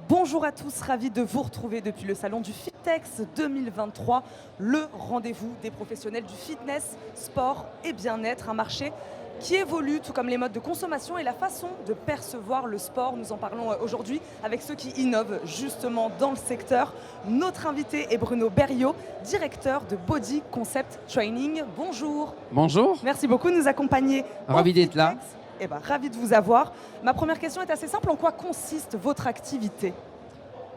Bonjour à tous, ravi de vous retrouver depuis le salon du Fitex 2023, le rendez-vous des professionnels du fitness, sport et bien-être, un marché qui évolue tout comme les modes de consommation et la façon de percevoir le sport. Nous en parlons aujourd'hui avec ceux qui innovent justement dans le secteur. Notre invité est Bruno Berriot, directeur de Body Concept Training. Bonjour. Bonjour. Merci beaucoup de nous accompagner. Ravi d'être là. Ravi de vous avoir. Ma première question est assez simple. En quoi consiste votre activité ?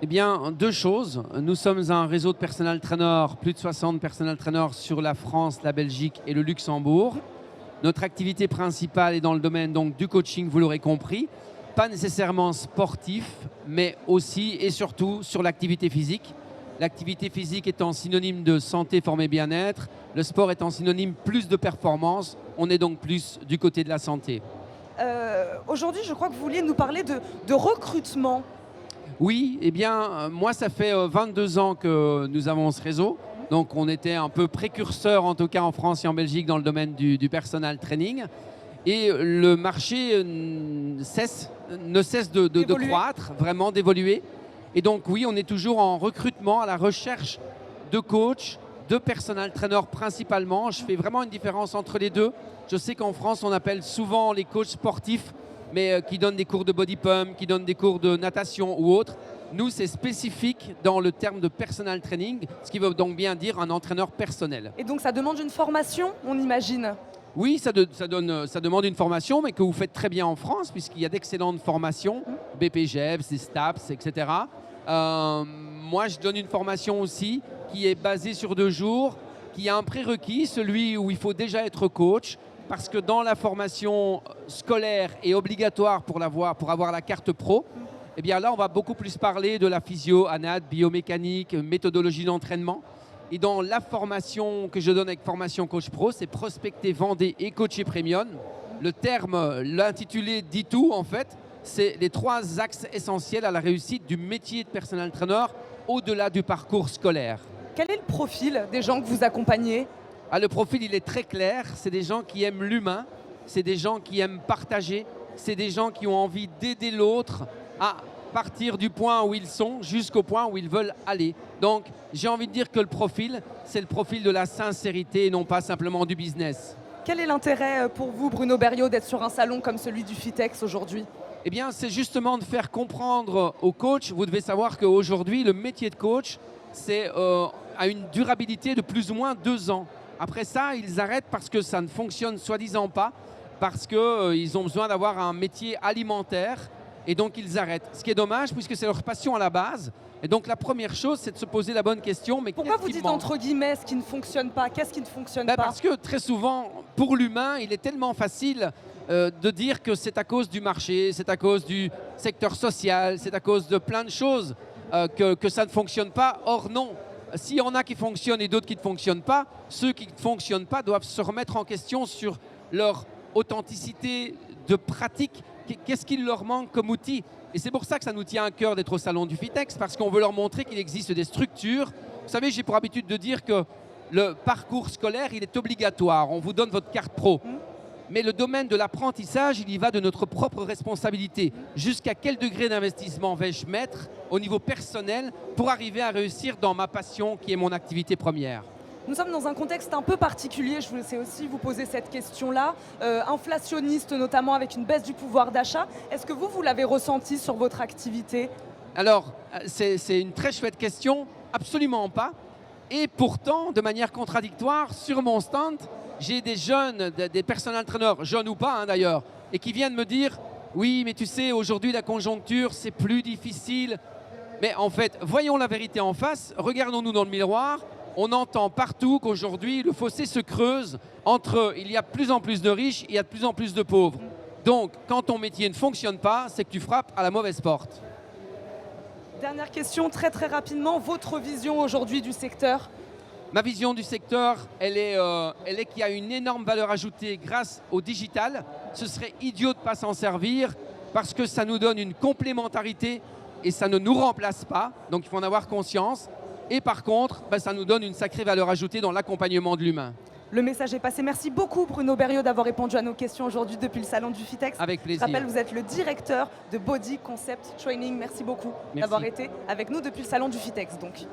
Eh bien, deux choses. Nous sommes un réseau de personal trainers, plus de 60 personal trainers sur la France, la Belgique et le Luxembourg. Notre activité principale est dans le domaine donc, du coaching, vous l'aurez compris. Pas nécessairement sportif, mais aussi et surtout sur l'activité physique. L'activité physique étant synonyme de santé, forme et bien-être. Le sport étant synonyme plus de performance. On est donc plus du côté de la santé. Aujourd'hui, je crois que vous vouliez nous parler de recrutement. Oui, eh bien, moi, ça fait 22 ans que nous avons ce réseau. Donc, on était un peu précurseur, en tout cas en France et en Belgique, dans le domaine du personal training. Et le marché ne cesse de croître, vraiment d'évoluer. Et donc, oui, on est toujours en recrutement, à la recherche de coachs, de personal trainers principalement. Je fais vraiment une différence entre les deux. Je sais qu'en France, on appelle souvent les coachs sportifs, mais qui donnent des cours de body pump, qui donnent des cours de natation ou autre. Nous, c'est spécifique dans le terme de personal training, ce qui veut donc bien dire un entraîneur personnel. Et donc, ça demande une formation, on imagine ? Oui, ça demande une formation, mais que vous faites très bien en France, puisqu'il y a d'excellentes formations, BPGEPS, des STAPS, etc. Moi, je donne une formation aussi qui est basée sur 2 jours, qui a un prérequis, celui où il faut déjà être coach, parce que dans la formation scolaire et obligatoire pour avoir la carte pro, eh bien là, on va beaucoup plus parler de la physio, anat, biomécanique, méthodologie d'entraînement. Et dans la formation que je donne avec Formation Coach Pro, c'est prospecter, vendre et coacher premium. Le terme, l'intitulé dit tout en fait. C'est les 3 axes essentiels à la réussite du métier de personal trainer au-delà du parcours scolaire. Quel est le profil des gens que vous accompagnez ? Le profil, il est très clair. C'est des gens qui aiment l'humain. C'est des gens qui aiment partager. C'est des gens qui ont envie d'aider l'autre à partir du point où ils sont jusqu'au point où ils veulent aller. Donc, j'ai envie de dire que le profil, c'est le profil de la sincérité et non pas simplement du business. Quel est l'intérêt pour vous, Bruno Berriot, d'être sur un salon comme celui du Fitex aujourd'hui ? Eh bien, c'est justement de faire comprendre aux coachs. Vous devez savoir qu'aujourd'hui, le métier de coach, a une durabilité de plus ou moins 2 ans. Après ça, ils arrêtent parce que ça ne fonctionne soi-disant pas, parce qu'ils ont besoin d'avoir un métier alimentaire et donc ils arrêtent. Ce qui est dommage puisque c'est leur passion à la base. Et donc la première chose, c'est de se poser la bonne question. Mais pourquoi vous dites entre guillemets ce qui ne fonctionne pas ? Qu'est-ce qui ne fonctionne pas ? Parce que très souvent, pour l'humain, il est tellement facile de dire que c'est à cause du marché, c'est à cause du secteur social, c'est à cause de plein de choses que ça ne fonctionne pas. Or non. S'il y en a qui fonctionnent et d'autres qui ne fonctionnent pas, ceux qui ne fonctionnent pas doivent se remettre en question sur leur authenticité de pratique. Qu'est-ce qu'il leur manque comme outil ? Et c'est pour ça que ça nous tient à cœur d'être au salon du Fitex, parce qu'on veut leur montrer qu'il existe des structures. Vous savez, j'ai pour habitude de dire que le parcours scolaire, il est obligatoire. On vous donne votre carte pro. Mais le domaine de l'apprentissage, il y va de notre propre responsabilité. Jusqu'à quel degré d'investissement vais-je mettre au niveau personnel pour arriver à réussir dans ma passion qui est mon activité première ? Nous sommes dans un contexte un peu particulier, je voulais aussi vous poser cette question-là, inflationniste notamment avec une baisse du pouvoir d'achat. Est-ce que vous l'avez ressenti sur votre activité ? Alors, c'est une très chouette question, absolument pas. Et pourtant, de manière contradictoire, sur mon stand, j'ai des jeunes, des personal trainers, jeunes ou pas d'ailleurs, et qui viennent me dire « Oui, mais tu sais, aujourd'hui la conjoncture, c'est plus difficile. » Mais en fait, voyons la vérité en face, regardons-nous dans le miroir. On entend partout qu'aujourd'hui, le fossé se creuse entre il y a de plus en plus de riches et il y a de plus en plus de pauvres. Donc, quand ton métier ne fonctionne pas, c'est que tu frappes à la mauvaise porte. Dernière question, très très rapidement, votre vision aujourd'hui du secteur ? Ma vision du secteur, elle est qu'il y a une énorme valeur ajoutée grâce au digital. Ce serait idiot de ne pas s'en servir parce que ça nous donne une complémentarité et ça ne nous remplace pas. Donc, il faut en avoir conscience. Et par contre, ça nous donne une sacrée valeur ajoutée dans l'accompagnement de l'humain. Le message est passé. Merci beaucoup Bruno Berriot d'avoir répondu à nos questions aujourd'hui depuis le salon du FITEX. Avec Je plaisir. rappelle, vous êtes le directeur de Body Concept Training. Merci beaucoup Merci. d'avoir été avec nous depuis le salon du FITEX. Donc.